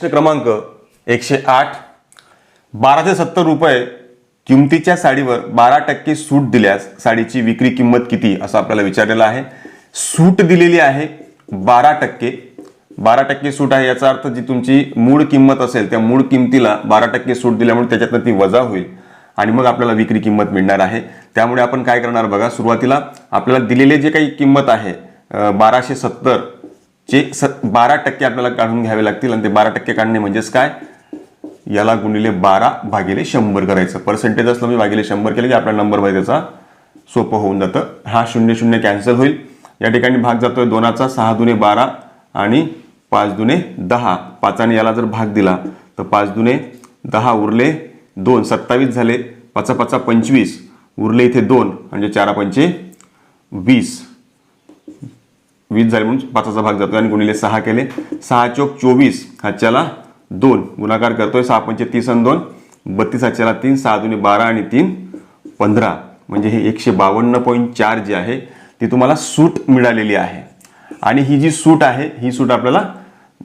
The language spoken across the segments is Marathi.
प्रश्न क्रमांक 108. 12 ते 70 रुपये किमतीच्या साडीवर 12% सूट दिल्यास साडीची विक्री किंमत किती असं आपल्याला विचारलेलं आहे. सूट दिलेली आहे 12%. 12% सूट आहे याचा अर्थ जी तुमची मूळ किंमत असेल त्या मूळ किमतीला 12% सूट दिल्यामुळे त्याच्यातनं ती वजा होईल आणि मग आपल्याला विक्री किंमत मिळणार आहे. त्यामुळे आपण काय करणार बघा, सुरुवातीला आपल्याला दिलेले जे काही किंमत आहे 1270 चे 12% आपल्याला काढून घ्यावे लागतील आणि ते 12% काढणे म्हणजेच काय, याला गुणिले 12 भागिले 100 करायचं. पर्सेंटेज असलं मी भागिले 100 केलं की आपला नंबर मध्ये त्याचा सोपं होऊन जातं. हा 0 0 कॅन्सल होईल. या ठिकाणी भाग जातोय 2चा, 6 दुने 12 आणि 5 दुने 10. 5 याला जर भाग दिला तर 5 दुने 10 उरले 2, 27 झाले. 5 5 25 उरले इथे 2 म्हणजे 4 पंचे 20. 20 झाले म्हणून 5चा भाग जातोय आणि गुणिले 6 केले. 6 चोक 24, हाच्याला 2 गुणाकार करतोय. 6 पंचे 30 आणि 2 32, हाच्याला 3. 6 दुने 12 आणि 3 15 म्हणजे हे 152.4 जी आहे ती तुम्हाला सूट मिळालेली आहे. आणि ही जी सूट आहे ही सूट आपल्याला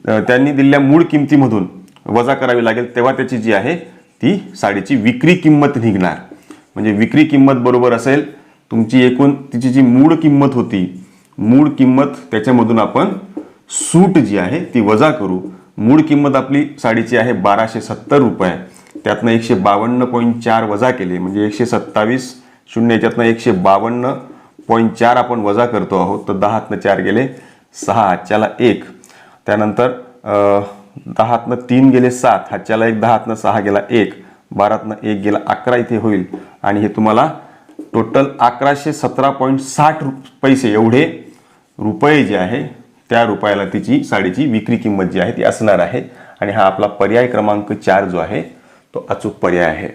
त्यांनी दिलेल्या मूळ किमतीमधून वजा करावी लागेल, तेव्हा त्याची जी आहे ती साडीची विक्री किंमत निघणार. म्हणजे विक्री किंमत बरोबर असेल तुमची एकूण तिची जी मूळ किंमत होती, मूळ किंमत त्याच्यामधून आपण सूट जी आहे ती वजा करू. मूळ किंमत आपली साडीची आहे 1270 रुपये, त्यातनं 152.4 वजा केले म्हणजे 127. 0 याच्यातनं 152.4 आपण वजा करतो आहोत. तर 10तनं 4 गेले 6, हाच्याला 1. त्यानंतर 10तनं 3 गेले 7, हाच्याला 1. 10तनं 6 गेला 1, 12तनं 1 गेला 11 इथे होईल. आणि हे तुम्हाला टोटल 1117.60 पैसे एवढे रुपये जे आहे त्या रुपयाला तिची साडीची विक्री किंमत जी आहे ती असणार आहे. आणि हा आपला पर्याय क्रमांक 4 जो आहे तो अचूक पर्याय आहे.